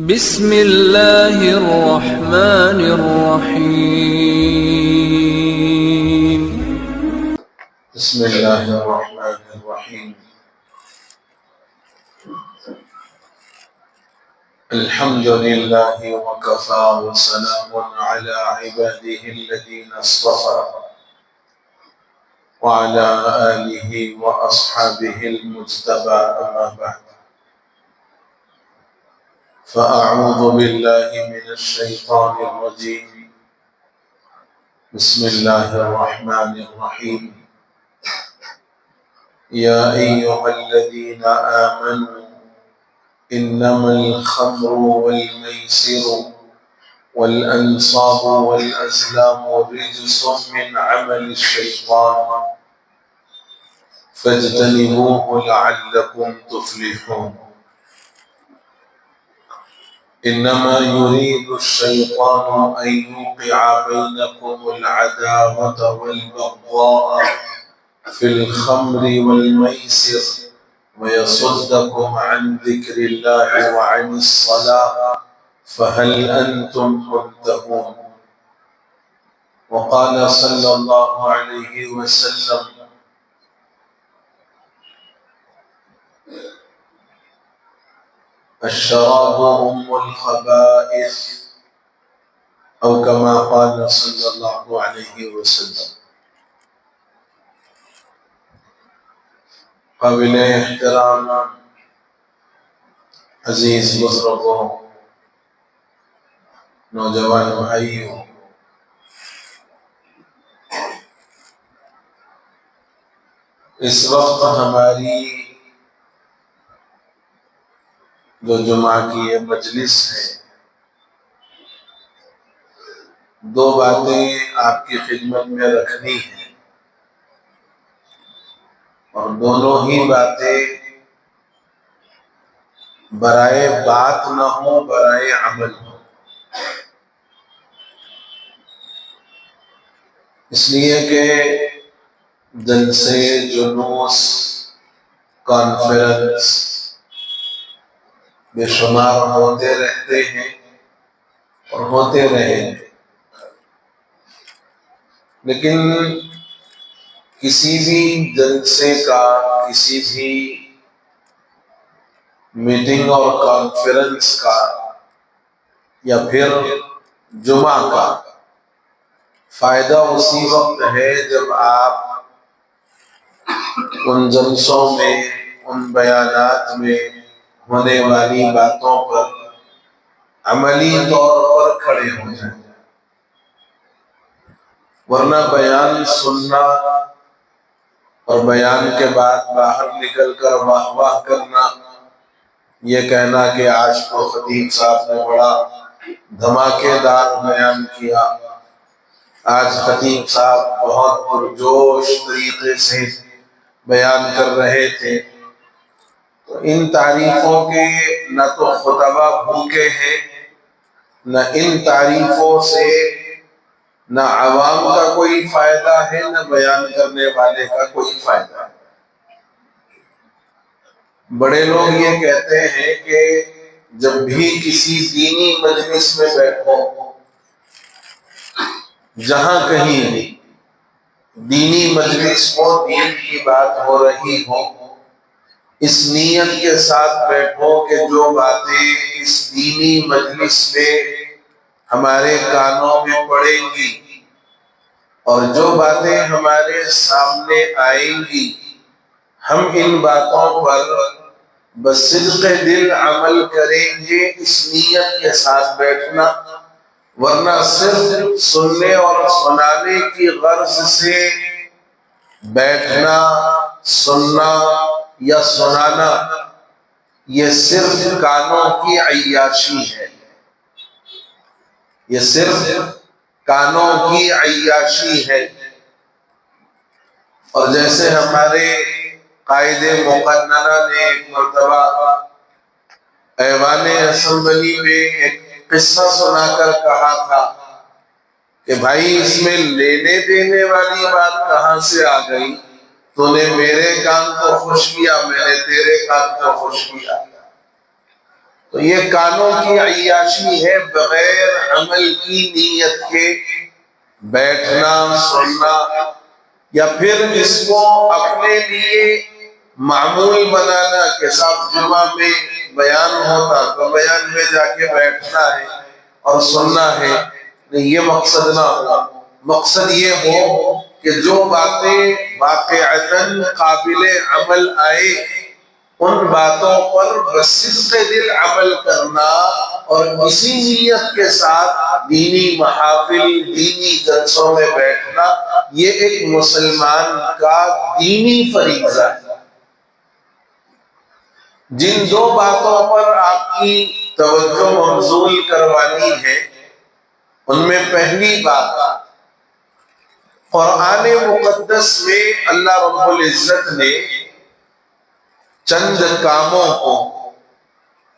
بسم اللہ الرحمن الرحیم بسم اللہ الرحمن الرحیم الحمد للہ وکفا وسلام علی عباده الذین اصطفى وعلى آلہ واصحابہ المجتبى اما بعد فأعوذ باللہ من الشیطان الرجیم بسم اللہ الرحمن الرحیم یا ایہا الذین آمنوا انما الخمر والمیسر والانصاب والازلام رجس من عمل الشیطان فاجتنبوه لعلکم تفلحون انما يريد الشيطان ان يوقع بينكم العداوة والبغضاء في الخمر والميسر ويصدكم عن ذكر الله وعن الصلاة فهل أنتم منتهون وقال صلى الله عليه وسلم الشراب أم الخبائث أو كما قال صلى الله عليه وسلم قابل احترام عزیز بزرگوں نوجوان بھائیوں اس وقت ہماری جو جمعہ کی یہ مجلس ہے دو باتیں آپ کی خدمت میں رکھنی ہیں اور دونوں ہی باتیں برائے بات نہ ہو برائے عمل ہو اس لیے کہ جلسے جلوس کانفرنس بے شمار ہوتے رہتے ہیں اور ہوتے رہیں گے لیکن کسی بھی جلسے کا کسی بھی میٹنگ اور کانفرنس کا یا پھر جمعہ کا فائدہ اسی وقت ہے جب آپ ان جلسوں میں ان بیانات میں ہونے والی باتوں پر عملی طور پر کھڑے ہو جائیں ورنہ بیان سننا اور بیان کے بعد باہر نکل کر واہ واہ کرنا یہ کہنا کہ آج تو خطیب صاحب نے بڑا دھماکے دار بیان کیا آج خطیب صاحب بہت پرجوش طریقے سے بیان کر رہے تھے تو ان تعریفوں کے نہ تو خطبہ بھوکے ہیں نہ ان تعریفوں سے نہ عوام کا کوئی فائدہ ہے نہ بیان کرنے والے کا کوئی فائدہ ہے بڑے لوگ یہ کہتے ہیں کہ جب بھی کسی دینی مجلس میں بیٹھو جہاں کہیں بھی دینی مجلس ہو دین کی بات ہو رہی ہو اس نیت کے ساتھ بیٹھو کہ جو باتیں اس دینی مجلس میں ہمارے کانوں میں پڑیں گی اور جو باتیں ہمارے سامنے آئیں گی ہم ان باتوں پر بصدق دل عمل کریں گے اس نیت کے ساتھ بیٹھنا ورنہ صرف سننے اور سنانے کی غرض سے بیٹھنا سننا یا سنانا یہ صرف کانوں کی عیاشی ہے یہ صرف کانوں کی عیاشی ہے اور جیسے ہمارے قائد مقننہ نے ایک مرتبہ ایوان اسمبلی میں ایک قصہ سنا کر کہا تھا کہ بھائی اس میں لینے دینے والی بات کہاں سے آ گئی تو نے میرے کان کو خوش کیا میں نے تیرے کان کو خوش کیا تو یہ کانوں کی عیاشی ہے، بغیر عمل کی نیت کے بیٹھنا سننا، یا پھر اس کو اپنے لیے معمول بنانا کہ صاحب جمعہ میں بیان ہوتا تو بیان میں جا کے بیٹھنا ہے اور سننا ہے۔ نہیں، یہ مقصد نہ ہو۔ مقصد یہ ہو کہ جو باتیں واقعتاً قابل عمل آئے ان باتوں پر بصدق دل عمل کرنا، اور اسی نیت کے ساتھ دینی محافل دینی جلسوں میں بیٹھنا، یہ ایک مسلمان کا دینی فریضہ ہے۔ جن دو باتوں پر آپ کی توجہ مبذول کروانی ہے، ان میں پہلی بات، قرآن مقدس میں اللہ رب العزت نے چند کاموں کو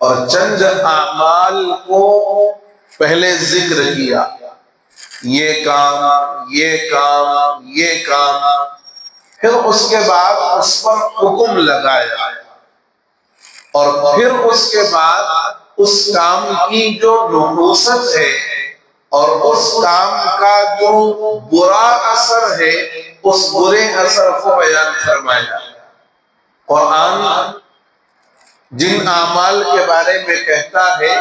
اور چند اعمال کو پہلے ذکر کیا، یہ کام یہ کام یہ کام، پھر اس کے بعد اس پر حکم لگایا، اور پھر اس کے بعد اس کام کی جو نحوست ہے اور اس کام کا جو برا اثر ہے اس برے اثر کو بیان فرمایا۔ قرآن جن اعمال کے بارے میں کہتا ہے،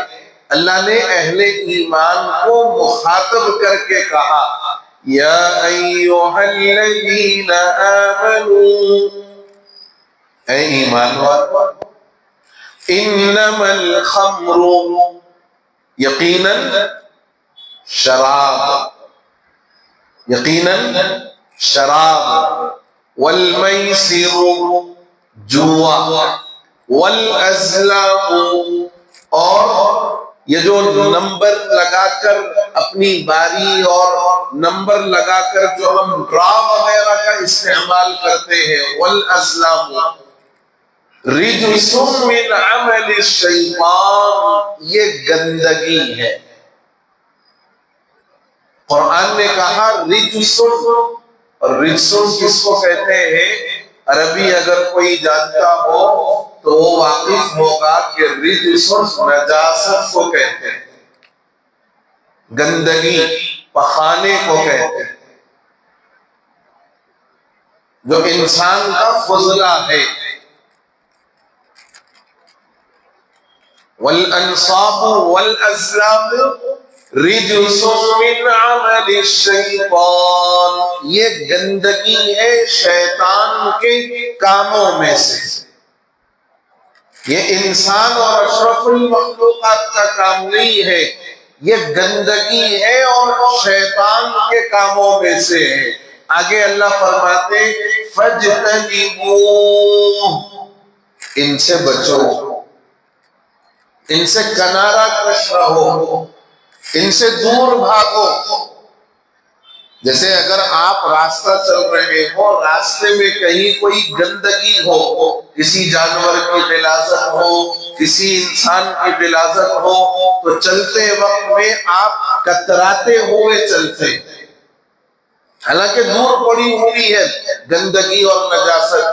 اللہ نے اہل ایمان کو مخاطب کر کے کہا، یا ایھا الذین آمنوا، اے ایمان والو، انما الخمر، یقیناً شراب، یقیناً شراب، والمیسر، جوا، والازلام، اور یہ جو نمبر لگا کر اپنی باری اور نمبر لگا کر جو ہم ڈرا وغیرہ کا استعمال کرتے ہیں، والازلام رجس من عمل الشیطان، یہ گندگی ہے۔ قرآن نے کہا رجسن، اور رجسن کس کو کہتے ہیں؟ عربی اگر کوئی جانتا ہو تو وہ واقف ہوگا کہ رجسن نجاست کو کہتے ہیں، گندگی پخانے کو کہتے ہیں، جو انسان کا فضلہ ہے۔ والانصاب والازلام رجس من عمل الشیطان، یہ گندگی ہے شیطان کے کاموں میں سے۔ یہ انسان اور اشرف المخلوقات کا کام نہیں ہے، یہ گندگی ہے اور شیطان کے کاموں میں سے ہے۔ آگے اللہ فرماتے فَاجْتَنِبُوهُ، ان سے بچو، ان سے کنارہ کش رہو، ان سے دور بھاگو۔ جیسے اگر آپ راستہ چل رہے ہو، راستے میں کہیں کوئی گندگی ہو، کسی جانور کی غلاظت ہو، کسی انسان کی غلاظت ہو، تو چلتے وقت میں آپ کتراتے ہوئے چلتے، حالانکہ دور پڑی ہوئی ہے گندگی اور نجاست،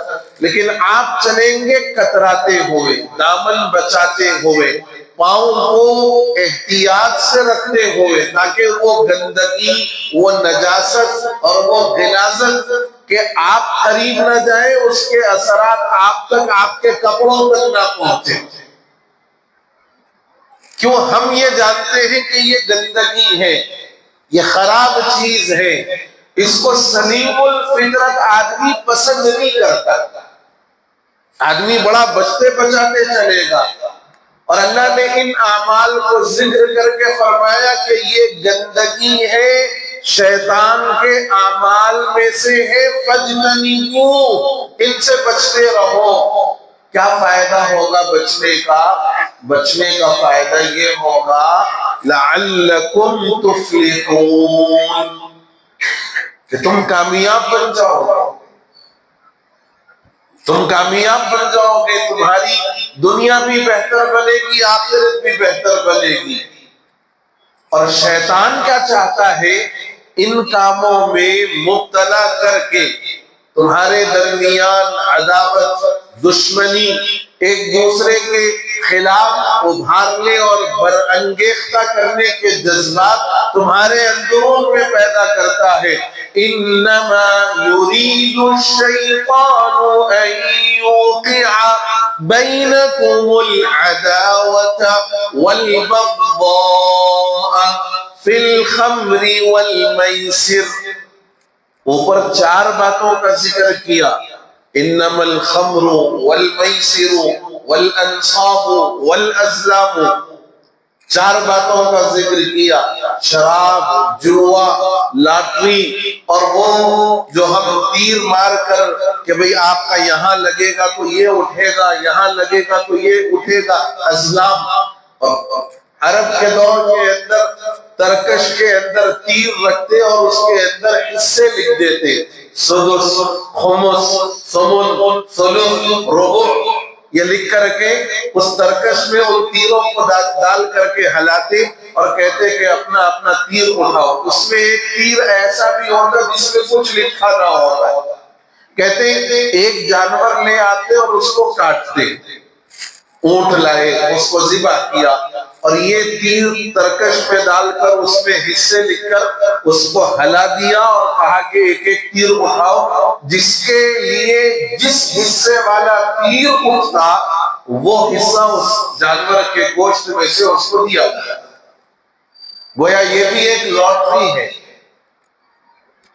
لیکن آپ چلیں گے کتراتے ہوئے، دامن بچاتے ہوئے، پاؤں کو احتیاط سے رکھتے ہوئے، تاکہ وہ گندگی، وہ نجاست اور وہ غلاظت کہ آپ قریب نہ جائیں، اس کے اثرات آپ تک، آپ کے کپڑوں تک نہ پہنچے۔ کیوں؟ ہم یہ جانتے ہیں کہ یہ گندگی ہے، یہ خراب چیز ہے، اس کو سلیم الفطرت آدمی پسند نہیں کرتا، آدمی بڑا بچتے بچاتے چلے گا۔ اور اللہ نے ان اعمال کو ذکر کر کے فرمایا کہ یہ گندگی ہے، شیطان کے اعمال میں سے ہے، فَاجْتَنِبُوهُ، ان سے بچتے رہو۔ کیا فائدہ ہوگا بچنے کا؟ بچنے کا فائدہ یہ ہوگا لَعَلَّكُمْ تُفْلِحُونَ، کہ تم کامیاب بن جاؤ گے، تم کامیاب بن جاؤ گے، تمہاری دنیا بھی بہتر بنے گی، آخرت بھی بہتر بنے گی۔ اور شیطان کیا چاہتا ہے؟ ان کاموں میں مبتلا کر کے تمہارے درمیان عداوت، دشمنی ایک دوسرے کے خلاف ابھارنے اور برانگیختہ کرنے کے جذبات تمہارے اندرون میں پیدا کرتا ہے۔ انما یرید الشیطان ان یوقع بینکم العداوۃ والبغضاء فی الخمر والمیسر۔ اوپر 4 باتوں کا ذکر کیا، انما الخمر والمیسر والانصاب والازلام، 4 باتوں کا ذکر کیا، شراب، جوا، لاٹری، اور وہ جو ہم تیر مار کر کہ بھئی آپ کا یہاں لگے گا تو یہ اٹھے گا، یہاں لگے گا تو یہ اٹھے گا، ازلام۔ عرب کے دور کے اندر ترکش کے اندر تیر رکھتے اور اس کے اندر حصے لکھ دیتے، سدس، خمس، ثمن، ثلث، ربع، یہ لکھ کر کے اس ترکش میں ان تیروں کو ڈال کر کے ہلاتے اور کہتے کہ اپنا اپنا تیر اٹھاؤ۔ اس میں ایک تیر ایسا بھی ہوتا جس میں کچھ لکھا نہ ہوتا، کہتے ایک جانور لے آتے اور اس کو کاٹتے، اونٹ لائے، اس کو ذبح کیا، اور یہ تیر ترکش پہ ڈال کر اس میں حصے لکھ کر اس کو ہلا دیا اور کہا کہ ایک ایک تیر اٹھاؤ، جس کے لیے جس حصے والا تیر اٹھتا وہ حصہ اس جانور کے گوشت میں سے اس کو دیا گیا۔ گویا یہ بھی ایک لاٹری ہے،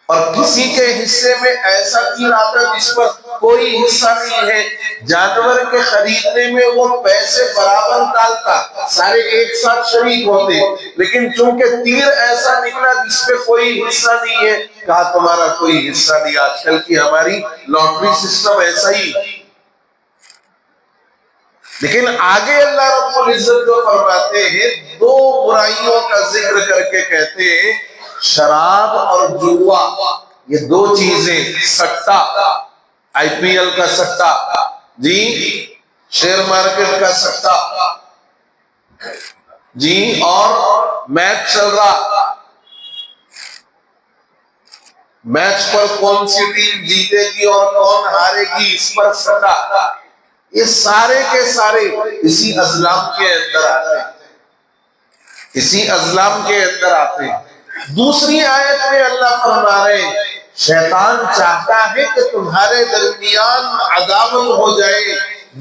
اور کسی کے حصے میں ایسا تیر آتا جس پر کوئی حصہ نہیں ہے، جانور کے خریدنے میں وہ پیسے برابر ڈالتا، سارے ایک ساتھ شریک ہوتے، لیکن چونکہ تیر ایسا نکلا جس پہ کوئی حصہ نہیں ہے، کہا تمہارا کوئی حصہ نہیں۔ آج کل کی ہماری لاٹری سسٹم ایسا ہی۔ لیکن آگے اللہ رب العزت جو فرماتے ہیں، 2 برائیوں کا ذکر کر کے کہتے ہیں، شراب اور جوا، یہ 2 چیزیں، سٹا، آئی پی ایل کا سٹا، جی، شیئر مارکیٹ کا سٹا، جی، اور میچ چل رہا، میچ پر کون سی ٹیم جیتے گی اور کون ہارے گی، اس پر سٹا، یہ سارے کے سارے اسی ازلام کے اندر آتے ہیں، اسی ازلام کے اندر آتے ہیں۔ دوسری آیت میں اللہ فرما رہے ہیں، شیطان چاہتا ہے کہ تمہارے درمیان عداوت ہو جائے،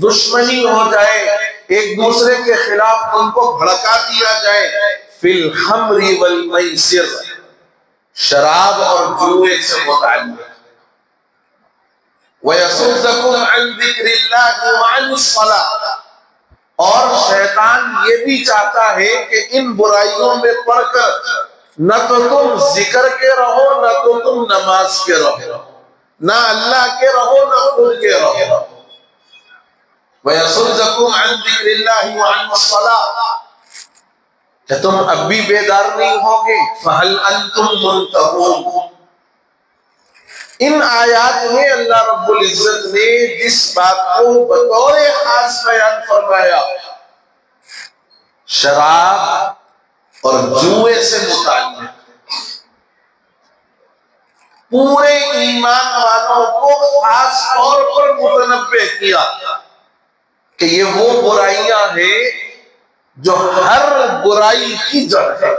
دشمنی ہو جائے، ایک دوسرے کے خلاف ان کو بھڑکا دیا جائے، فی الخمر والمیسر، شراب اور جوئے سے متعلق، وَيَصُدَّكُمْ عَنْ ذِكْرِ اللَّهِ وَعَنِ الصَّلَاةِ، اور شیطان یہ بھی چاہتا ہے کہ ان برائیوں میں پڑ کر نہ تو تم ذکر کے رہو، نہ تو تم نماز کے رہو، نہ اللہ کے رہو، نہ خود کے رہو۔ وَيَصُدَّكُمْ عَنْ ذِكْرِ اللَّهِ وَعَنِ الصَّلَاةِ، کہ تم اب بھی بیدار نہیں ہوگے، فَهَلْ أَنْتُمْ مُنْتَهُونَ۔ ان آیات میں اللہ رب العزت نے جس بات کو بطور خاص بیان فرمایا، شراب اور جوئے سے متعلق، پورے ایمان والوں کو خاص طور پر متنبہ کیا کہ یہ وہ برائیاں ہیں جو ہر برائی کی جڑ ہے۔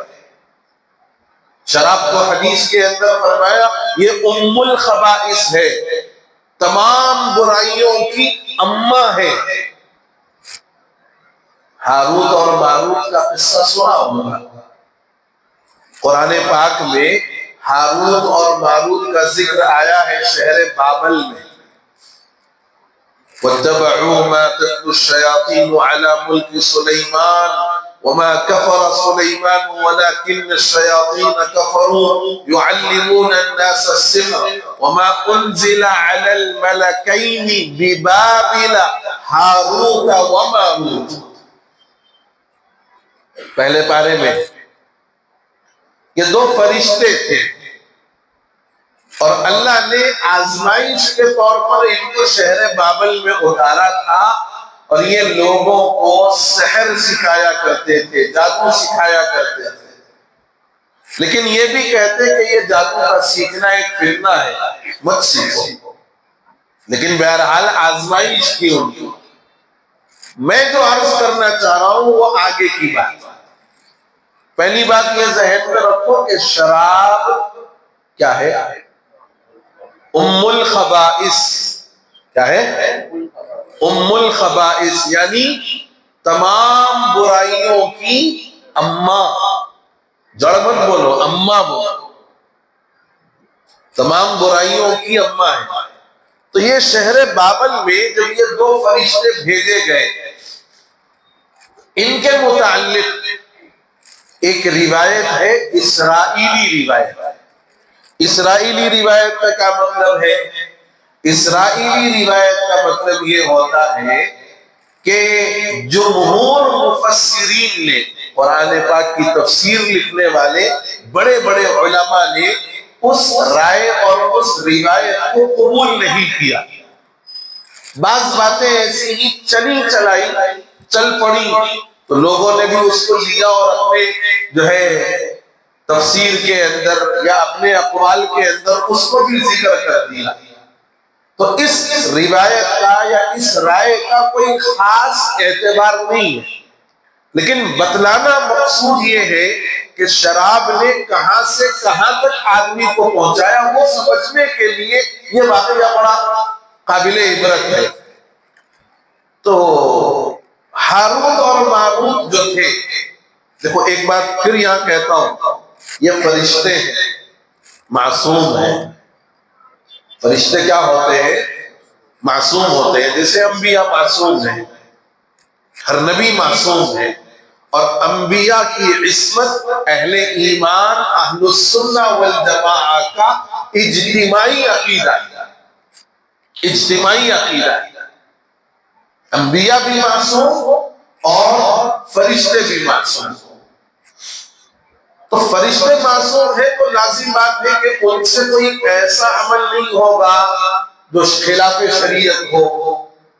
شراب کو حدیث کے اندر فرمایا یہ ام الخبائث ہے، تمام برائیوں کی اماں ہے۔ ہاروت اور ماروت کا قصہ سنا ہوگا، قرآن پاک میں ہاروت اور ماروت کا ذکر آیا ہے شہر بابل میں۔ وَاتَّبَعُوا مَا تَتْلُو الشَّيَاطِينُ عَلَى مُلْكِ سُلَيْمَانَ وَمَا كَفَرَ سُلَيْمَانُ وَلَكِنَّ الشَّيَاطِينَ كَفَرُوا يُعَلِّمُونَ النَّاسَ السِّحْرَ وَمَا أُنزِلَ عَلَى الْمَلَكَيْنِ بِبَابِلَ هَارُوتَ وَمَارُوتَ۔ پہلے پارے میں یہ 2 فرشتے تھے، اور اللہ نے آزمائش کے طور پر ان کو شہر بابل میں اتارا تھا، اور یہ لوگوں کو سحر سکھایا کرتے تھے، جادو سکھایا کرتے تھے، لیکن یہ بھی کہتے کہ یہ جادو کا سیکھنا ایک فتنہ ہے، مت سیکھو، لیکن بہرحال آزمائش کی ان کو۔ میں جو عرض کرنا چاہ رہا ہوں وہ آگے کی بات ہے۔ پہلی بات یہ ذہن میں رکھو کہ شراب کیا ہے؟ ام الخبائث۔ کیا ہے؟ ام الخبائث، یعنی تمام برائیوں کی اماں۔ جڑ مت بولو، اماں بولو، تمام برائیوں کی اماں ہے۔ تو یہ شہر بابل میں جب یہ دو فرشتے بھیجے گئے، ان کے متعلق ایک روایت ہے، اسرائیلی روایت۔ اسرائیلی روایت کا کیا مطلب ہے؟ اسرائیلی روایت کا مطلب یہ ہوتا ہے کہ جمہور مفسرین نے، قرآن پاک کی تفسیر لکھنے والے بڑے بڑے علماء نے اس رائے اور اس روایت کو قبول نہیں کیا۔ بعض باتیں ایسی ہی چلی چلائی چل پڑی تو لوگوں نے بھی اس کو لیا اور اپنے جو ہے تفسیر کے اندر یا اپنے اقوال کے اندر اس کو بھی ذکر کر دیا۔ تو اس روایت کا یا اس رائے کا کوئی خاص اعتبار نہیں ہے، لیکن بتلانا مقصود یہ ہے کہ شراب نے کہاں سے کہاں تک آدمی کو پہنچایا، وہ سمجھنے کے لیے یہ واقعہ بڑا قابل عبرت ہے۔ تو ہاروت اور ماروت جو تھے، دیکھو ایک بات پھر یہاں کہتا ہوں، یہ فرشتے ہیں، معصوم ہیں۔ فرشتے کیا ہوتے ہیں؟ معصوم ہوتے ہیں، جیسے انبیاء معصوم ہیں، ہر نبی معصوم ہے۔ اور انبیاء کی عصمت اہل ایمان، اہل السنہ والجماعہ کا اجتماعی عقیدہ ہے، اجتماعی عقیدہ ہے۔ انبیاء بھی معصوم اور فرشتے بھی معصوم۔ تو فرشتے معصوم ہیں تو لازم بات ہے کہ ان سے کوئی ایسا عمل نہیں ہوگا جو خلاف شریعت ہو،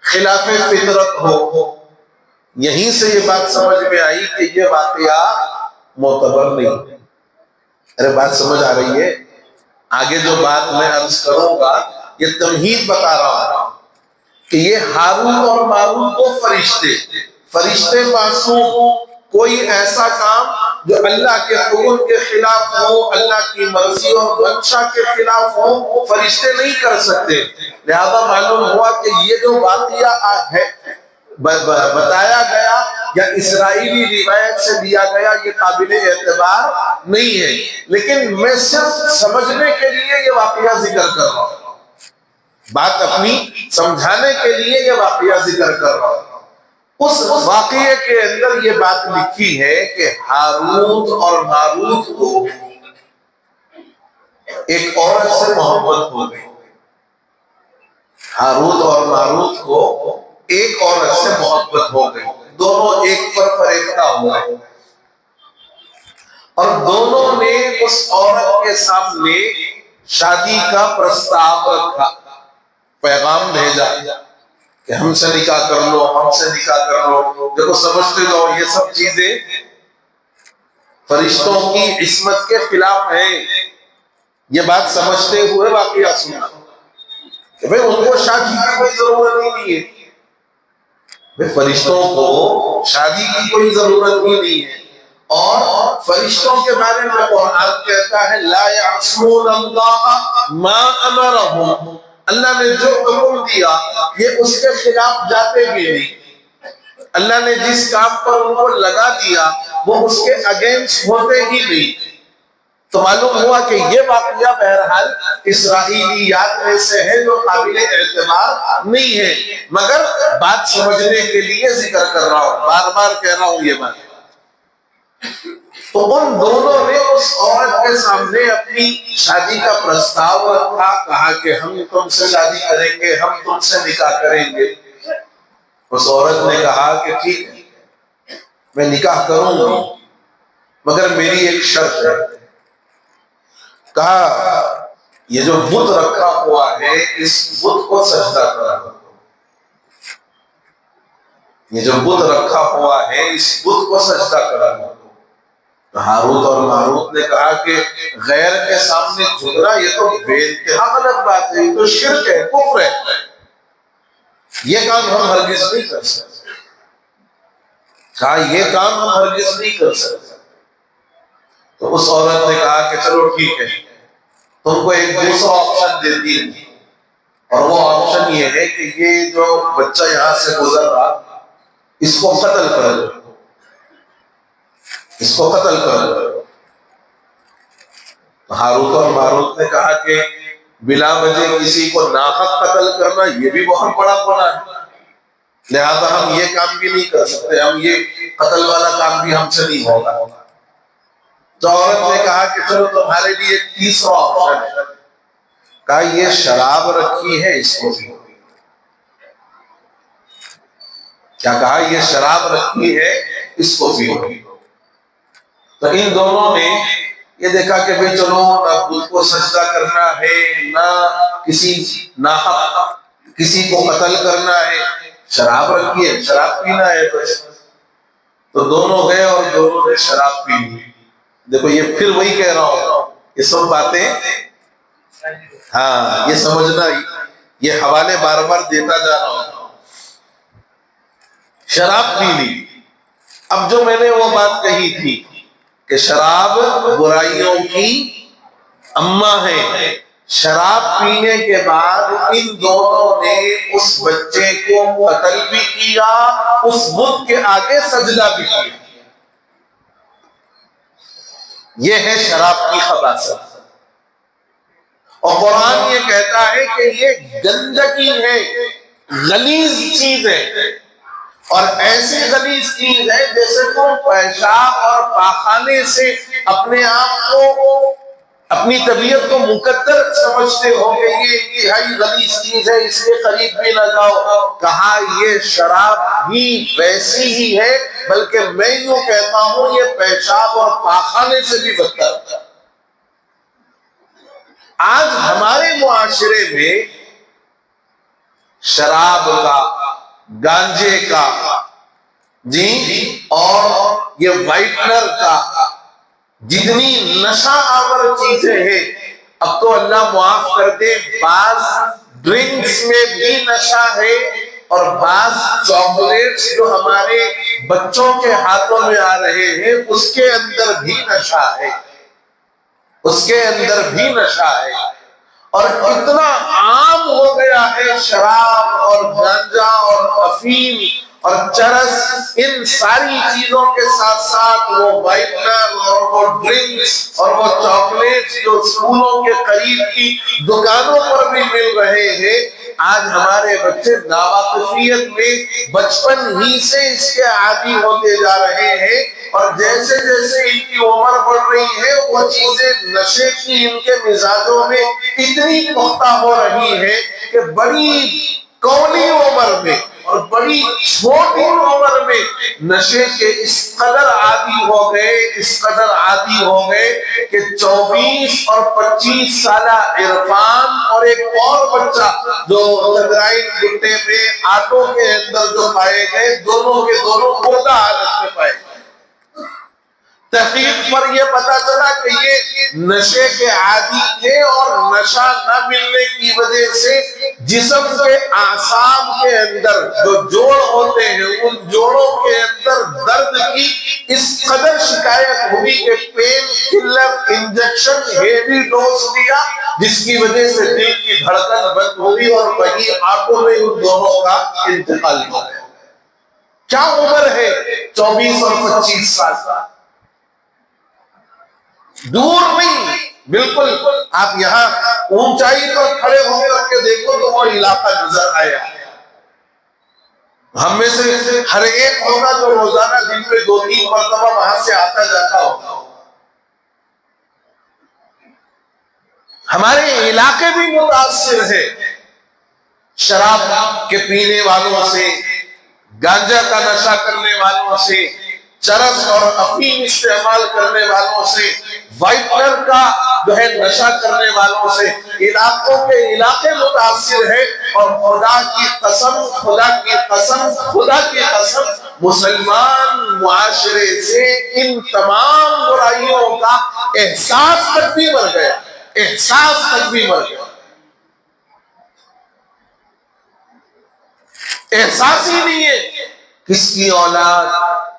خلاف فطرت ہو۔ یہیں سے یہ بات سمجھ میں آئی کہ یہ واقعہ معتبر نہیں۔ ارے بات سمجھ آ رہی ہے؟ آگے جو بات میں عرض کروں گا یہ تمہید بتا رہا ہوں کہ یہ ہاروت اور ماروت کو فرشتے معصوم، کوئی ایسا کام جو اللہ کے حکم کے خلاف ہو، اللہ کی مرضی اور منشا کے خلاف ہو، فرشتے نہیں کر سکتے۔ لہذا معلوم ہوا کہ یہ جو واقعہ ہے بتایا گیا یا اسرائیلی روایت سے دیا گیا، یہ قابل اعتبار نہیں ہے، لیکن میں صرف سمجھنے کے لیے یہ واقعہ ذکر کر رہا ہوں، بات اپنی سمجھانے کے لیے یہ واقعہ ذکر کر رہا ہوں۔ اس واقعے کے اندر یہ بات لکھی ہے کہ ہاروت اور ماروت کو ایک عورت سے محبت ہو گئی۔ ہاروت اور ماروت کو ایک عورت سے محبت ہو گئی، دونوں ایک پر فریفتہ ہوئے اور دونوں نے اس عورت کے سامنے شادی کا پرستاو رکھا، پیغام بھیجا کہ ہم سے نکاح کر لو، ہم سے نکاح کر لو۔ دیکھو سمجھتے جاؤ، یہ سب چیزیں فرشتوں کی عصمت کے خلاف ہیں۔ یہ بات سمجھتے ہوئے واقعہ سنا کہ بھئی ان کو شادی کی کوئی ضرورت ہی نہیں ہے، بھئی فرشتوں کو شادی کی کوئی ضرورت ہی نہیں ہے۔ اور فرشتوں کے بارے میں قرآن کہتا ہے لا یعصون اللہ ما امرہم، اللہ نے جو حکم دیا یہ اس کے خلاف جاتے بھی نہیں، اللہ نے جس کام پر ان کو لگا دیا وہ اس کے اگینسٹ ہوتے ہی نہیں۔ تو معلوم ہوا کہ یہ واقعہ بہرحال اسرائیلیات میں سے ہے جو قابل اعتبار نہیں ہے، مگر بات سمجھنے کے لیے ذکر کر رہا ہوں، بار بار کہہ رہا ہوں یہ بات۔ تو ان دونوں نے اس عورت کے سامنے اپنی شادی کا پرستاو رکھا، کہا کہ ہم تم سے شادی کریں گے، ہم تم سے نکاح کریں گے۔ اس عورت نے کہا کہ ٹھیک ہے میں نکاح کروں گی، مگر میری ایک شرط ہے۔ کہا یہ جو بت رکھا ہوا ہے اس بت کو سجدہ کرا دو، یہ جو بت رکھا ہوا ہے اس بت کو سجدہ کرا دو۔ ہاروت اور ماروت نے کہا کہ غیر کے سامنے جھکنا یہ تو بے انتہا غلط بات ہے، یہ تو شرک ہے، کفر ہے، یہ کام ہم ہرگز نہیں کر سکتے۔ کہا یہ کام ہم ہرگز نہیں کر سکتے۔ تو اس عورت نے کہا کہ چلو ٹھیک ہے، تم کو ایک دوسرا آپشن دیتی ہے، اور وہ آپشن یہ ہے کہ یہ جو بچہ یہاں سے گزر رہا اس کو قتل کر دو، اس کو قتل کر دو۔ ہاروت اور ماروت نے کہا کہ بلا وجہ کسی کو ناحق قتل کرنا یہ بھی بہت بڑا گناہ ہے، لہذا ہم یہ کام بھی نہیں کر سکتے، ہم یہ قتل والا کام بھی ہم سے نہیں ہوگا۔ تو عورت نے کہا کہ چلو تمہارے لیے ایک تیسرا آپشن ہے، کہا یہ شراب رکھی ہے اس کو بھی۔ کیا کہا؟ یہ شراب رکھی ہے اس کو بھی۔ تو ان دونوں نے یہ دیکھا کہ بھئی چلو نہ بدھ کو سجدہ کرنا ہے، نہ کسی کو قتل کرنا ہے، شراب رکھی ہے، شراب پینا ہے بس۔ تو دونوں گئے اور دونوں نے شراب پی لی۔ دیکھو یہ پھر وہی کہہ رہا ہوں، یہ سب باتیں ہاں یہ سمجھنا، یہ حوالے بار بار دیتا جا رہا ہوں۔ شراب پی لی۔ اب جو میں نے وہ بات کہی تھی کہ شراب برائیوں کی اماں ہے، شراب پینے کے بعد ان دونوں نے اس بچے کو قتل بھی کیا، اس بت کے آگے سجدہ بھی کیا۔ یہ ہے شراب کی خباثت۔ اور قرآن یہ کہتا ہے کہ یہ گندگی ہے، غلیظ چیز ہے، اور ایسی غلیظ چیز ہے جیسے تم پیشاب اور پاخانے سے اپنے آپ کو، اپنی طبیعت کو مقدر سمجھتے ہو کہ یہ انتہائی غلیظ چیز ہے، اس کے قریب بھی نہ جاؤ۔ کہا یہ شراب بھی ویسی ہی ہے، بلکہ میں یوں کہتا ہوں یہ پیشاب اور پاخانے سے بھی بدتر ہے۔ آج ہمارے معاشرے میں شراب کا، گانجے کا، اور یہ وائٹنر کا، جتنی نشہ آور چیزیں ہیں، اب تو اللہ معاف کر دے بعض ڈرنکس میں بھی نشہ ہے، اور بعض چاکلیٹس جو ہمارے بچوں کے ہاتھوں میں آ رہے ہیں اس کے اندر بھی نشہ ہے، اس کے اندر بھی نشہ ہے۔ اور اتنا عام ہو گیا ہے شراب اور گانجا اور افیم اور چرس، ان ساری چیزوں کے ساتھ ساتھ وہ وائٹنر اور وہ ڈرنکس اور وہ چاکلیٹس جو اسکولوں کے قریب کی دکانوں پر بھی مل رہے ہیں، آج ہمارے بچے ناواقفیت میں بچپن ہی سے اس کے عادی ہوتے جا رہے ہیں، اور جیسے جیسے ان کی عمر بڑھ رہی ہے وہ چیزیں نشے کی ان کے مزاجوں میں اتنی پختہ ہو رہی ہے کہ بڑی کولی عمر میں اور بڑی چھوٹی عمر میں نشے کے اس قدر عادی ہو گئے، اس قدر عادی ہو گئے کہ 24 اور 25 سالہ عرفان اور ایک اور بچہ جو لدرائن گٹے میں آٹو کے اندر جو پائے گئے، دونوں کے دونوں مردہ حالت میں پائے گئے۔ تحقیق پر یہ پتا چلا کہ یہ نشے کے عادی تھے، اور نشہ نہ ملنے کی وجہ سے جسم کے اعصاب کے اندر جو جوڑ ہوتے ہیں ان جوڑوں کے اندر درد کی اس قدر شکایت ہوئی کہ painkiller injection heavy dose لیا، جس کی وجہ سے دل کی دھڑکن بند ہوئی اور وہی آنکھوں میں ان دونوں کا انتقال ہو گیا۔ کیا عمر ہے؟ 24 اور 25 سال۔ دور نہیں، بالکل آپ یہاں اونچائی پر کھڑے ہو کر کے دیکھو تو وہ علاقہ نظر آیا۔ ہم میں سے ہر ایک ہوگا جو روزانہ دن میں 2-3 مرتبہ وہاں سے آتا جاتا ہوگا۔ ہمارے علاقے بھی متاثر ہے شراب کے پینے والوں سے، گانجا کا نشہ کرنے والوں سے، چرس اور افیم استعمال کرنے والوں سے، وائٹنر کا جو ہے نشہ کرنے والوں سے، علاقوں کے علاقے متاثر ہے۔ اور خدا کی قسم، خدا کی قسم، خدا کی قسم، مسلمان معاشرے سے ان تمام برائیوں کا احساس تک بھی مر گیا، احساس تک بھی مر گیا۔ احساس ہی نہیں ہے کس کی اولاد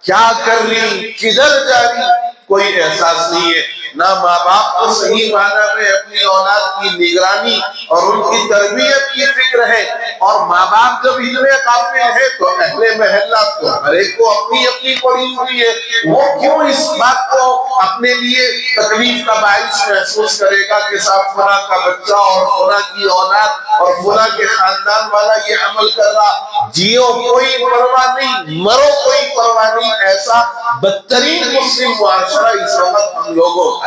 کیا کر رہی، کدھر جا رہی، کوئی احساس نہیں ہے۔ نہ ماں باپ کو صحیح معنی میں اپنی اولاد کی نگرانی اور ان کی تربیت کی فکر ہے، اور ماں باپ جب اتنے قابل ہے تو اہل محلہ تو ہر ایک کو اپنی اپنی پڑی ہوئی ہے، وہ کیوں اس بات کو اپنے لیے تکلیف کا باعث محسوس کرے گا کہ صاحب فلاں کا بچہ اور فلاں کی اولاد اور فلاں کے خاندان والا یہ عمل کر رہا، جیو کوئی پرواہ نہیں، مرو کوئی پرواہ نہیں۔ ایسا بدترین مسلم معاشرہ اس وقت ہم لوگوں کا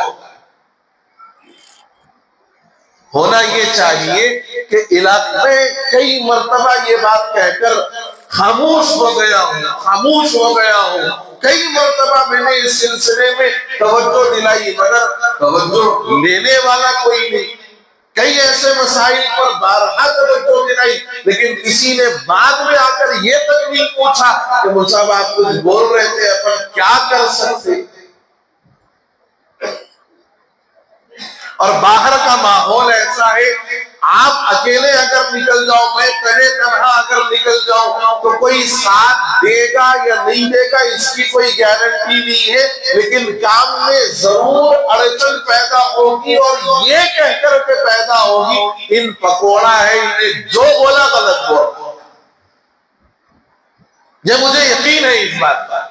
ہونا یہ چاہیے کہ علاقے میں کئی مرتبہ یہ بات کہہ کر خاموش ہو گیا ہوں، کئی مرتبہ میں نے اس سلسلے میں توجہ دلائی مگر توجہ لینے والا کوئی نہیں، کئی ایسے مسائل پر بارہا توجہ دلائی لیکن کسی نے بعد میں آ کر یہ تک نہیں پوچھا کہ مصعب آپ کچھ بول رہے تھے، اپن کیا کر سکتے۔ اور باہر کا ماحول ایسا ہے، آپ اکیلے اگر نکل جاؤ، میں تنہے تنہا اگر نکل جاؤں تو کوئی ساتھ دے گا یا نہیں دے گا اس کی کوئی گارنٹی نہیں ہے، لیکن کام میں ضرور اڑچن پیدا ہوگی، اور یہ کہہ کر کے پیدا ہوگی ان پکوڑا ہے، انہیں جو بولا غلط بولا۔ یہ مجھے یقین ہے اس بات پر۔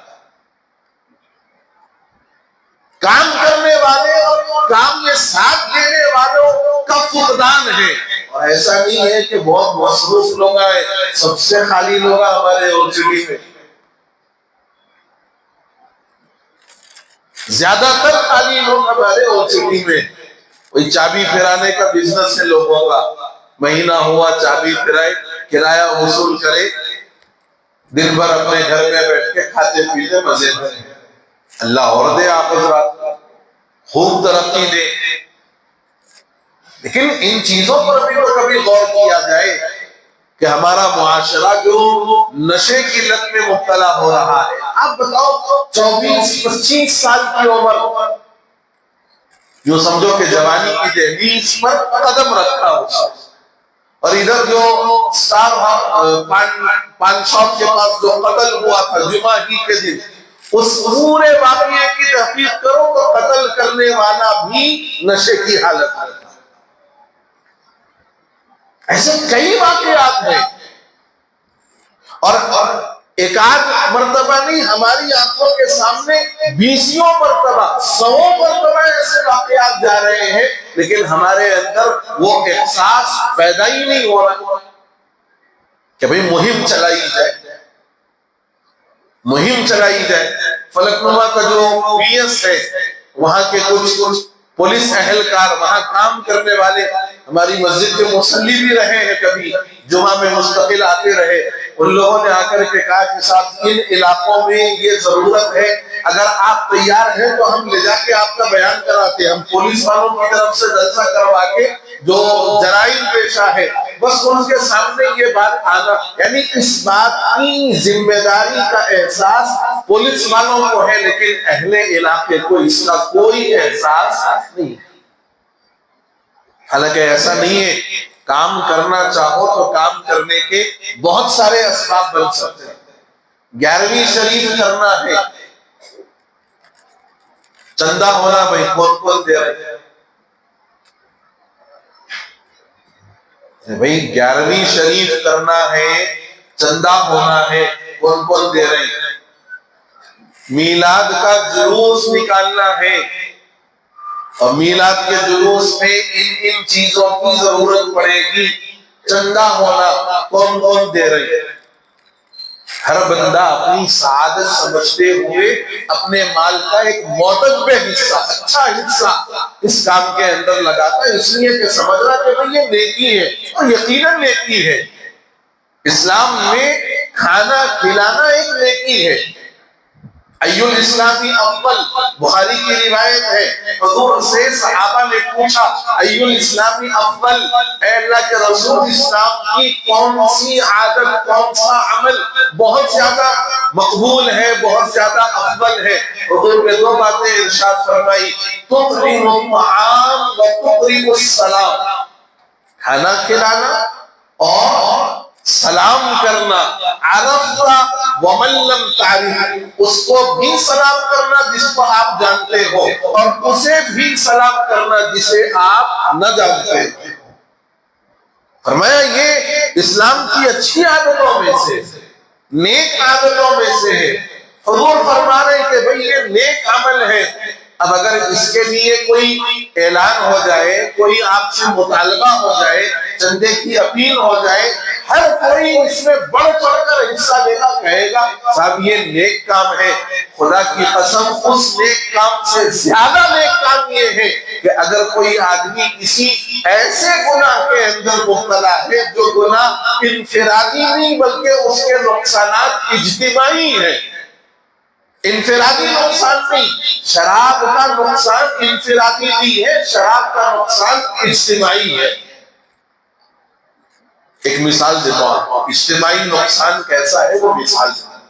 کام کرنے والے اور کام میں ساتھ دینے والوں کا فقدان ہے، اور ایسا نہیں ہے کہ بہت مصروف لوگ آئے، سب سے خالی لوگ ہمارے اورچڑی میں، زیادہ تر خالی لوگ ہمارے اورچڑی میں۔ کوئی چابی پھرانے کا بزنس ہے لوگوں کا، مہینہ ہوا چابی پھرائے، کرایہ وصول کرے، دن بھر اپنے گھر میں بیٹھ کے کھاتے پیتے مزے میں۔ اللہ اور دے آپ حضرات خوب ترقی دے، لیکن ان چیزوں پر بھی تو کبھی غور کیا جائے کہ ہمارا معاشرہ جو نشے کی لت میں مبتلا ہو رہا ہے۔ آپ بتاؤ 24-25 سال کی عمر، جو سمجھو کہ جوانی کی دہلیز پر قدم رکھا ہو، اور ادھر جو سٹار پان شاپ کے پاس جو قتل ہوا تھا جمعہ ہی کے دن، اس پورے واقعے کی تحقیق کرو تو قتل کرنے والا بھی نشے کی حالت میں تھا۔ ایسے کئی واقعات ہیں، اور ایک آدھ مرتبہ نہیں، ہماری آنکھوں کے سامنے 20 مرتبہ 100 مرتبہ ایسے واقعات جا رہے ہیں، لیکن ہمارے اندر وہ احساس پیدا ہی نہیں ہو رہا کہ بھئی مہم چلائی جائے۔ فلک نما کا جو پی ایس ہے، وہاں کے کچھ پولیس اہلکار، وہاں کام کرنے والے، ہماری مسجد کے مصلی بھی رہے ہیں، کبھی جمعہ میں مستقل آتے رہے، ان لوگوں نے آ کر کے کہا کہ صاحب ان علاقوں میں یہ ضرورت ہے، اگر آپ تیار ہیں تو ہم لے جا کے آپ کا بیان کراتے ہیں، ہم پولیس والوں کی طرف سے جلسہ کروا کے جو جرائم پیشہ ہے بس ان کے سامنے یہ بات آنا، یعنی اس بات کی ذمہ داری کا احساس پولیس والوں کو ہے، لیکن اہل علاقے کو اس کا کوئی احساس نہیں ہے۔ حالانکہ ایسا نہیں ہے، کام کرنا چاہو تو کام کرنے کے بہت سارے اسباب بن سکتے ہیں۔ 11ویں شریف کرنا ہے، چندہ ہونا بھائی کون دے رہے ہیں بھائی، 11ویں شریف کرنا ہے، چندہ ہونا ہے، کون دے رہے ہیں؟ میلاد کا جلوس نکالنا ہے، اور میلاد کے جلوس میں ان چیزوں کی ضرورت پڑے گی، چندہ ہونا، کون دے رہے ہیں؟ ہر بندہ اپنی سعادت سمجھتے ہوئے اپنے مال کا ایک معتدل حصہ، اچھا حصہ اس کام کے اندر لگاتا ہے، اس لیے کہ سمجھ رہا کہ بھئی یہ نیکی ہے، اور یقیناً نیکی ہے۔ اسلام میں کھانا کھلانا ایک نیکی ہے۔ ایو الاسلامی افضل، بخاری کی روایت ہے، حضور سے صحابہ نے پوچھا ایو الاسلامی افضل، اے اللہ کے رسول اسلام کی کون سی عادت، کون سا عمل بہت زیادہ مقبول ہے، بہت زیادہ افضل ہے؟ حضور نے 2 باتیں ارشاد فرمائی، تطعم الطعام و تقرئ السلام، کھانا کھلانا اور سلام کرنا، عرفت ومن لم تعرف، اس کو بھی سلام کرنا جس کو آپ جانتے ہو، اور اسے بھی سلام کرنا جسے آپ نہ جانتے ہو۔ فرمایا یہ اسلام کی اچھی عادتوں میں سے، نیک عادتوں میں سے ہے۔ حضور فرما رہے ہیں کہ بھئی یہ نیک عمل ہے۔ اب اگر اس کے لیے کوئی اعلان ہو جائے، کوئی آپ سے مطالبہ ہو جائے، چندے کی اپیل ہو جائے، ہر کوئی اس میں بڑھ چڑھ کر حصہ لینا کہے گا صاحب یہ نیک کام ہے، خدا کی قسم اس نیک کام سے زیادہ نیک کام یہ ہے کہ اگر کوئی آدمی کسی ایسے گناہ کے اندر مبتلا ہے جو گناہ انفرادی نہیں بلکہ اس کے نقصانات اجتماعی ہیں، انفرادی نقصان نہیں، شراب کا نقصان انفرادی نہیں ہے، شراب کا نقصان اجتماعی ہے۔ ایک مثال دیتا ہوں اجتماعی نقصان کیسا ہے، وہ مثال دیتا ہوں۔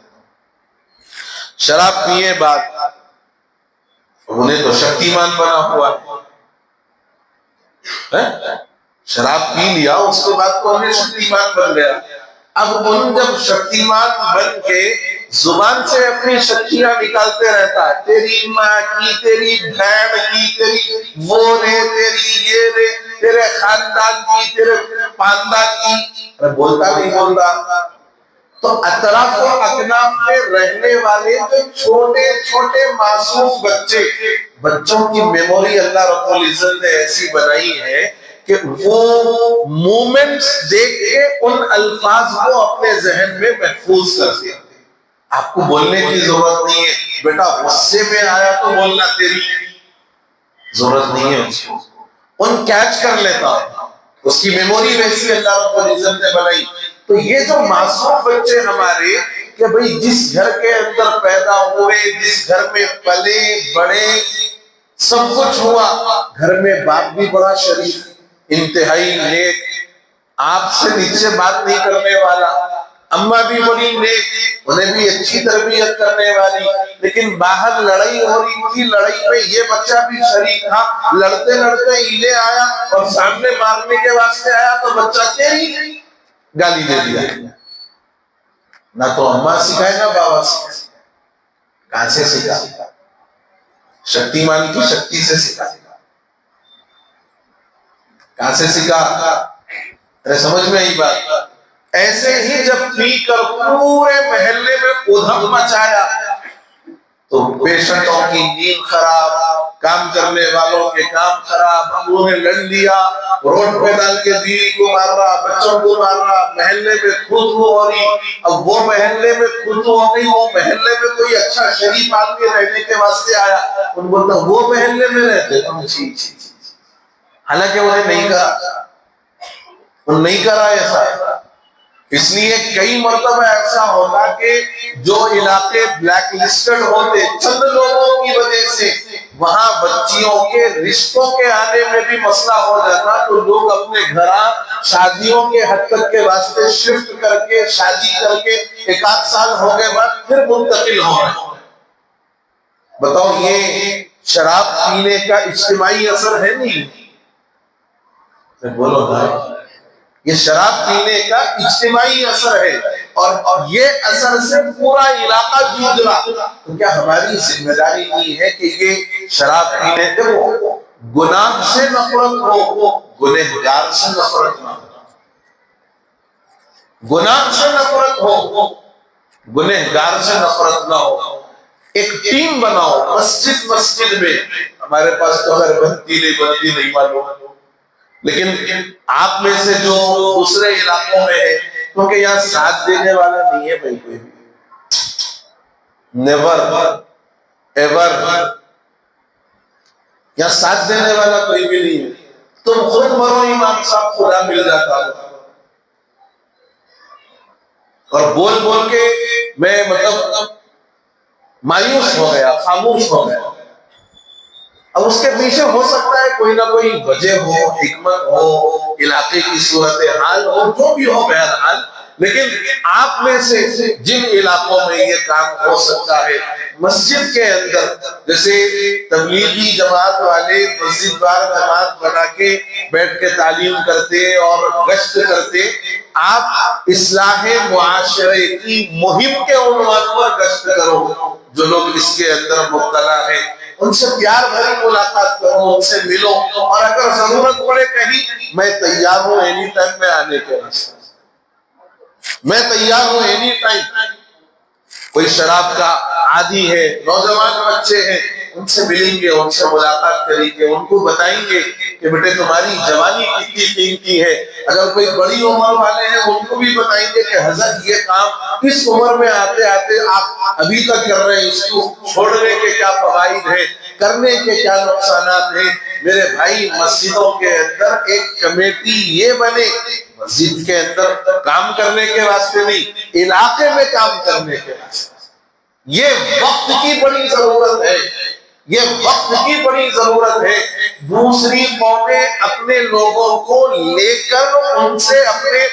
شراب پیے بعد انہیں تو شکتیمان بنا ہوا ہے، شراب پی لیا اس کے بعد تو انہیں شکتیمان بن گیا۔ اب ان جب شکتیمان بن کے زبان سے اپنی شکتیاں نکالتے رہتا ہے، تیری ماں کی، تیری بہن کی، تیری وہ رے، تیری یہ رے، تیرے خاندان کی، تیرے خاندان کی، بولتا نہیں بولتا، تو اطراف و اکناف میں رہنے والے جو چھوٹے چھوٹے معصوم بچوں کی میموری اللہ رب العزت نے ایسی بنائی ہے کہ وہ مومنٹس دیکھ کے ان الفاظ کو اپنے ذہن میں محفوظ کرتے ہیں۔ آپ کو بولنے کی ضرورت نہیں ہے، بیٹا غصے میں آیا تو بولنا، تیری ضرورت نہیں ہے اس کو، ان کیچ کر لیتا، اس کی میموری ویسی اللہ رب العزت نے بنائی۔ تو یہ جو معصوم بچے ہمارے کہ بھئی جس گھر کے اندر پیدا ہوئے، جس گھر میں پلے بڑے، سب کچھ ہوا، گھر میں باپ بھی بڑا شریف، انتہائی نیک، آپ سے نیچے بات نہیں کرنے والا، اماں بھی بڑی نیک، انہیں بھی اچھی تربیت کرنے والی، لیکن باہر لڑائی ہو رہی تھی، لڑائی میں یہ بچہ بھی شریک تھا، لڑتے لڑتے ہیلے آیا اور سامنے مارنے کے واسطے آیا تو بچہ تیری گالی دے دیا۔ نہ تو اماں سکھائے نہ بابا سکھائے، کہاں سے سکھا؟ شکتیمان کی شکتی سے سکھا، کہاں سے سکھا؟ ارے سمجھ میں آئی بات؟ ایسے ہی جب پی کر پورے محلے میں ادھم مچایا تو پیشنٹوں کی نیند خراب، کام کرنے والوں کے کام خراب، انہوں نے لڑ لیا، روڈ پہ ڈال کے بیوی کو مار رہا، بچوں کو مار رہا، محلے میں خودرو ہو رہی۔ اب وہ محلے میں خودرو ہو گئی، وہ محلے میں کوئی اچھا شریف آدمی رہنے کے واسطے آیا، ان بولتا وہ محلے میں رہتے تھے، حالانکہ انہیں نہیں کرا، انہیں نہیں کرا ایسا۔ اس لیے کئی مرتبہ ایسا ہوتا کہ جو علاقے بلیک لسٹڈ ہوتے چند لوگوں کی وجہ سے، وہاں بچیوں کے رشتوں کے آنے میں بھی مسئلہ ہو جاتا، تو لوگ اپنے گھراں شادیوں کے حد تک کے واسطے شفٹ کر کے، شادی کر کے ایک آدھ سال ہو گئے بعد پھر منتقل ہو رہے۔ بتاؤ یہ شراب پینے کا اجتماعی اثر ہے نہیں؟ بولو بھائی، یہ شراب پینے کا اجتماعی اثر ہے، اور یہ اثر سے پورا علاقہ جوجھ رہا۔ تو کیا ہماری ذمہ داری نہیں ہے کہ یہ شراب پینے سے گناہ سے نفرت ہو، گنہگار سے نفرت نہ ہو، گناہ سے نفرت ہو، گنہگار سے نفرت نہ ہو۔ ایک ٹیم بناؤ مسجد میں، ہمارے پاس تو اگر بنتی نہیں معلوم، لیکن آپ میں سے جو دوسرے علاقوں میں ہے، کیونکہ یہاں ساتھ دینے والا نہیں ہے بھائی، کوئی بھی نیور ایور، یہاں ساتھ دینے والا کوئی بھی نہیں ہے۔ تم خود مرو امام صاحب، خدا مل جاتا ہے۔ اور بول بول کے میں مطلب مایوس ہو گیا، خاموش ہو گیا۔ اب اس کے پیچھے ہو سکتا ہے کوئی نہ کوئی وجہ ہو، حکمت ہو، علاقے کی صورتحال ہو، جو بھی ہو بہرحال، لیکن آپ میں سے جن علاقوں میں یہ کام ہو سکتا ہے، مسجد کے اندر جیسے تبلیغی جماعت والے مسجد بار جماعت بنا کے بیٹھ کے تعلیم کرتے اور گشت کرتے، آپ اصلاح معاشرے کی مہم کے عنوان پر گشت کرو، جو لوگ اس کے اندر مبتلا ہیں ان سے پیار بھری ملاقات کرو، ان سے ملو، اور اگر ضرورت پڑے کہیں میں تیار ہوں اینی ٹائم میں آنے کے واسطے، میں تیار ہوں اینی ٹائم۔ کوئی شراب کا عادی ہے، نوجوان بچے ہیں، ان سے ملیں گے، ان سے ملاقات کریں گے، ان کو بتائیں گے کہ بیٹے تمہاری جوانی کتنی قیمتی ہے۔ اگر کوئی بڑی عمر والے ہیں ان کو بھی بتائیں گے کہ حضرت یہ کام اس عمر میں آتے آتے آپ ابھی تک کر رہے ہیں، اس کو چھوڑنے کے کیا فوائد ہیں، کرنے کے کیا نقصانات ہیں۔ میرے بھائی مسجدوں کے اندر ایک کمیٹی یہ بنے، مسجد کے اندر کام کرنے کے واسطے نہیں، علاقے میں کام کرنے کے واسطے۔ یہ وقت کی بڑی ضرورت ہے، یہ وقت کی بڑی ضرورت ہے۔ دوسری قومیں اپنے لوگوں کو لے کر ان سے اپنے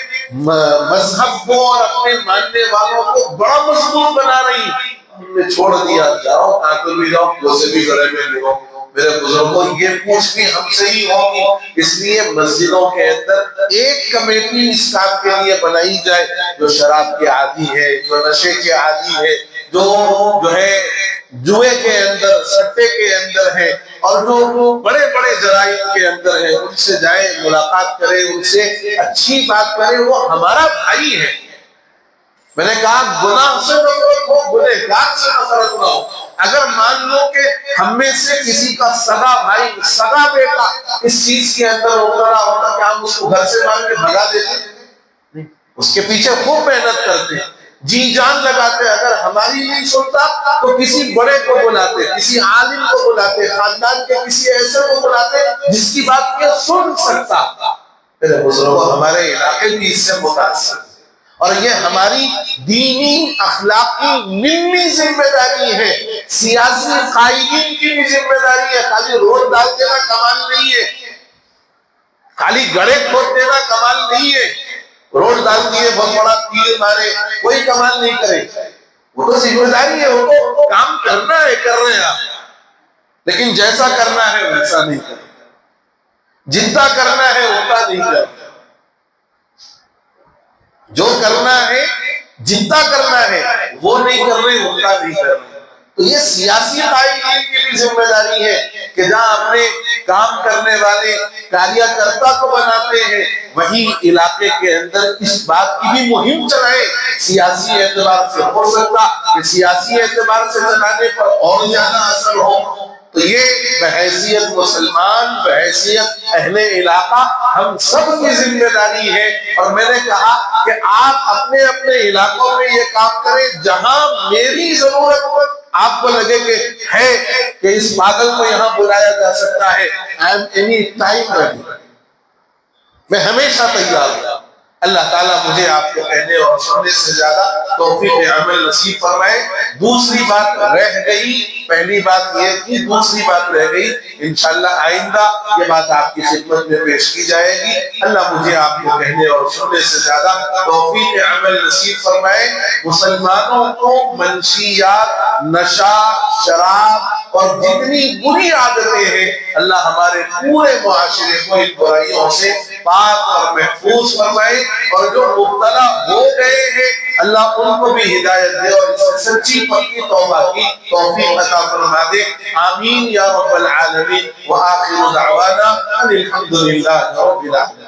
مذہب کو اور اپنے ماننے والوں کو بڑا مضبوط بنا رہی، ہم نے چھوڑ دیا، جاؤ آکر بھی جاؤ، جیسے بھی گھرے میں رہو۔ میرے بزرگوں یہ پوچھ بھی ہم سے ہی ہوگی، اس لیے مسجدوں کے اندر ایک کمیٹی اس کام کے لیے بنائی جائے، جو شراب کے عادی ہے، جو نشے کے عادی ہے، جو ہے جوئے کے اندر، سٹے کے اندر ہے، اور جو بڑے بڑے جرائم کے اندر ہے، ان سے جائے، ملاقات کرے، ان سے اچھی بات کرے، وہ ہمارا بھائی ہے۔ میں نے کہا گناہ سے نفرت ہو، گنہگار سے نفرت نہ ہو۔ اگر مان لو کہ ہم میں سے کسی کا سگا بھائی، سگا بیٹا اس چیز کے اندر مبتلا ہوتا، کہ ہم اس کو گھر سے مار کے بھگا دیتے؟ اس کے پیچھے خوب محنت کرتے، جی جان لگاتے۔ اگر ہماری نہیں سنتا تو کسی بڑے کو بلاتے، کسی عالم کو بلاتے، خاندان کے کسی ایسے کو بلاتے جس کی بات یہ سن سکتا۔ میرے بزرگوں ہمارے علاقے بھی اس سے متاثر، اور یہ ہماری دینی اخلاقی علمی ذمہ داری ہے، سیاسی قائدین کی بھی ذمہ داری ہے۔ خالی روڈ ڈال دینا کمال نہیں ہے، خالی گڑھے کھود دینا کمال نہیں ہے۔ روڈ ڈال دیے، بہت بڑا تیر مارے، کوئی کمال نہیں کرے، وہ تو ذمہ داری ہے، وہ تو کام کرنا ہے، کر رہے ہیں آپ، لیکن جیسا کرنا ہے ویسا نہیں کرنا، جتنا کرنا ہے اتنا نہیں کرنا، جو کرنا ہے جتنا کرنا ہے وہ نہیں کر رہے، اتنا نہیں کر رہے۔ تو یہ سیاسی قائدین کی بھی ذمہ داری ہے کہ جہاں اپنے کام کرنے والے کاریہ کرتا کو بناتے ہیں، وہی علاقے کے اندر اس بات کی بھی مہم چلائے۔ سیاسی اعتبار سے ہو سکتا کہ سیاسی اعتبار سے چلانے پر اور زیادہ اثر ہو، تو یہ بحیثیت مسلمان، بحیثیت اہل علاقہ ہم سب کی ذمہ داری ہے۔ اور میں نے کہا کہ آپ اپنے اپنے علاقوں میں یہ کام کریں، جہاں میری ضرورت آپ کو لگے کہ ہے کہ اس پاگل کو یہاں بلایا جا سکتا ہے، I am any time ready، میں ہمیشہ تیار ہوں۔ اللہ تعالیٰ مجھے آپ کو کہنے اور سننے سے زیادہ توفیق عمل نصیب فرمائے۔ دوسری بات رہ گئی، پہلی بات یہ تھی، دوسری بات رہ گئی، انشاءاللہ آئندہ یہ بات آپ کی خدمت میں پیش کی جائے گی۔ اللہ مجھے آپ کو کہنے اور سننے سے زیادہ توفیق عمل نصیب فرمائے۔ مسلمانوں کو منشیات، نشہ، شراب اور جتنی بری عادتیں ہیں، اللہ ہمارے پورے معاشرے کو ان برائیوں سے پاک اور محفوظ فرمائے، اور جو مبتلا ہو گئے ہیں اللہ ان کو بھی ہدایت دے اور اس سے سچی پکی توبہ کی توفیق عطا فرما دے۔ آمین یا رب العالمین۔ وآخر دعوانا ان الحمد للہ رب العالمین۔